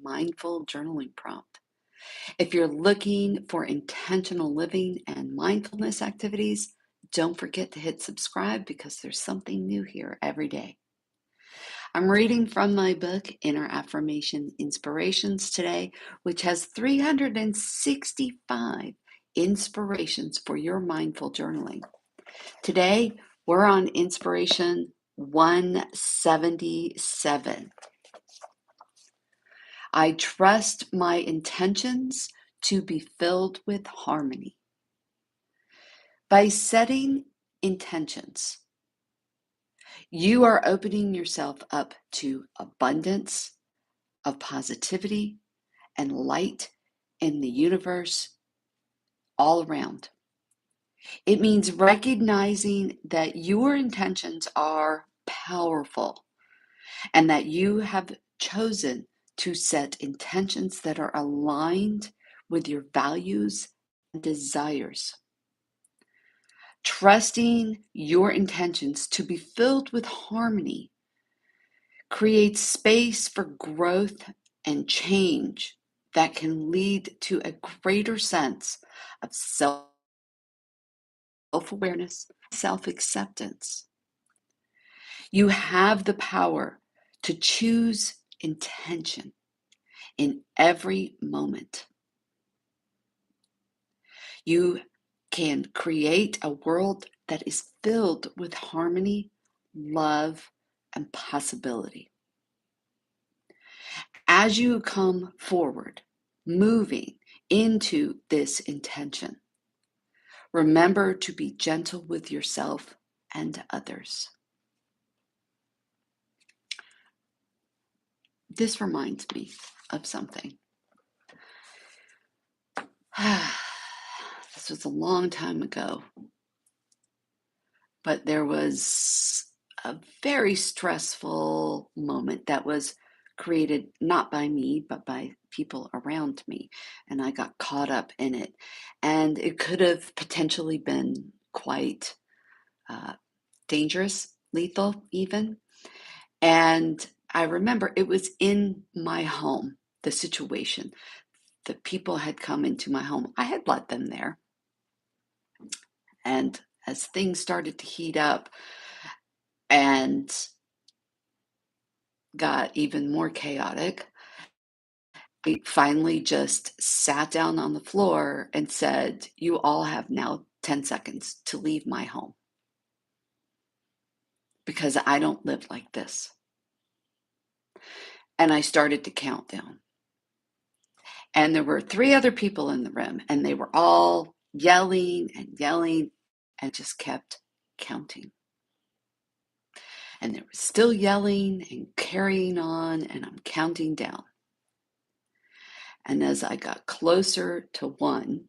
mindful journaling prompt. If you're looking for intentional living and mindfulness activities, don't forget to hit subscribe because there's something new here every day. I'm reading from my book, Inner Affirmation Inspirations today, which has 365 inspirations for your mindful journaling. Today, we're on inspiration 177. I trust my intentions to be filled with harmony. By setting intentions, you are opening yourself up to abundance of positivity and light in the universe all around. It means recognizing that your intentions are powerful and that you have chosen to set intentions that are aligned with your values and desires. Trusting your intentions to be filled with harmony creates space for growth and change that can lead to a greater sense of self-awareness, self-acceptance. You have the power to choose intention in every moment. You can create a world that is filled with harmony, love, and possibility. As you come forward, moving into this intention, remember to be gentle with yourself and others. This reminds me of something. This was a long time ago, but there was a very stressful moment that was created not by me, but by people around me. And I got caught up in it. And it could have potentially been quite dangerous, lethal even. And I remember it was in my home, the situation. The people had come into my home. I had let them there. And as things started to heat up and got even more chaotic, I finally just sat down on the floor and said, "You all have now 10 seconds to leave my home because I don't live like this." And I started to count down. And there were 3 other people in the room, and they were all yelling and just kept counting. And they were still yelling and carrying on, and I'm counting down. And as I got closer to 1,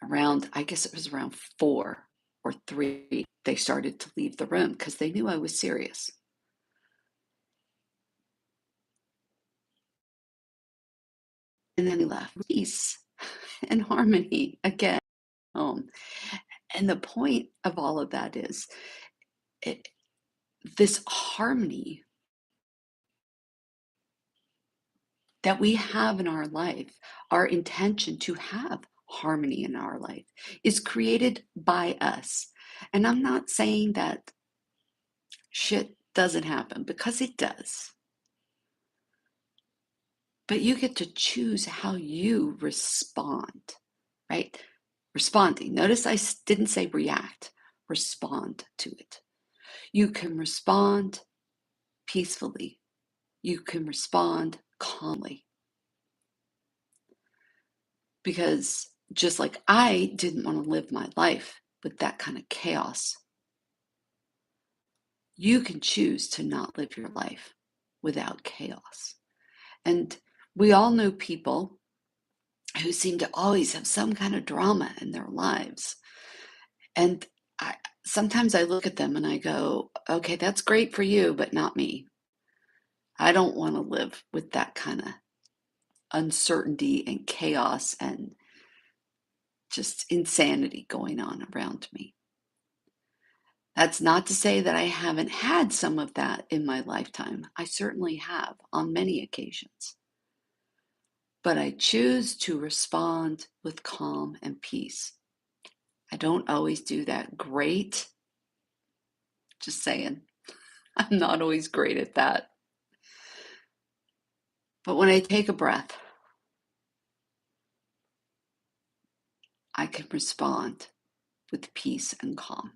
I guess it was around 4 or 3, they started to leave the room because they knew I was serious. And then he left. Peace and harmony again. And the point of all of that is this harmony that we have in our life, our intention to have harmony in our life is created by us. And I'm not saying that shit doesn't happen, because it does. But you get to choose how you respond, right? Responding. Notice I didn't say react, respond to it. You can respond peacefully. You can respond calmly. Because just like I didn't want to live my life with that kind of chaos, you can choose to not live your life without chaos. And we all know people who seem to always have some kind of drama in their lives. And sometimes I look at them and I go, okay, that's great for you, but not me. I don't want to live with that kind of uncertainty and chaos and just insanity going on around me. That's not to say that I haven't had some of that in my lifetime. I certainly have on many occasions. But I choose to respond with calm and peace. I don't always do that great. Just saying. I'm not always great at that. But when I take a breath, I can respond with peace and calm.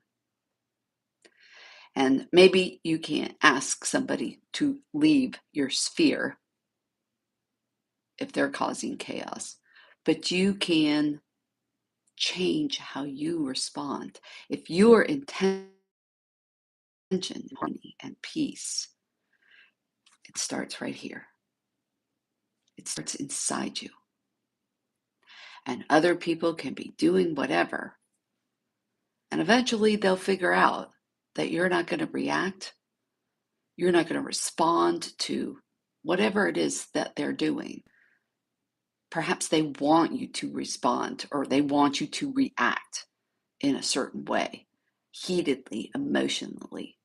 And maybe you can't ask somebody to leave your sphere if they're causing chaos, but you can change how you respond. If your intention, harmony, and peace, it starts right here. It starts inside you. And other people can be doing whatever. And eventually they'll figure out that you're not going to react. You're not going to respond to whatever it is that they're doing. Perhaps they want you to respond or they want you to react in a certain way, heatedly, emotionally.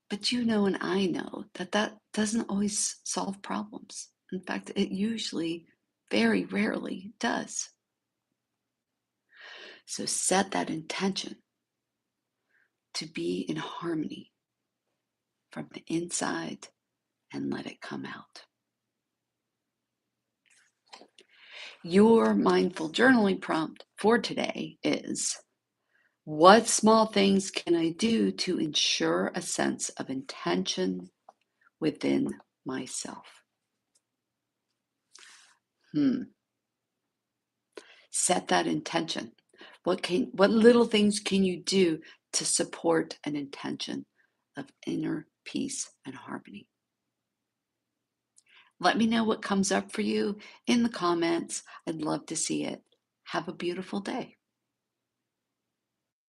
But you know, and I know that that doesn't always solve problems. In fact, it usually, very rarely does. So set that intention to be in harmony from the inside and let it come out. Your mindful journaling prompt for today is: what small things can I do to ensure a sense of intention within myself? Set that intention. What little things can you do to support an intention of inner peace and harmony? Let me know what comes up for you in the comments. I'd love to see it. Have a beautiful day.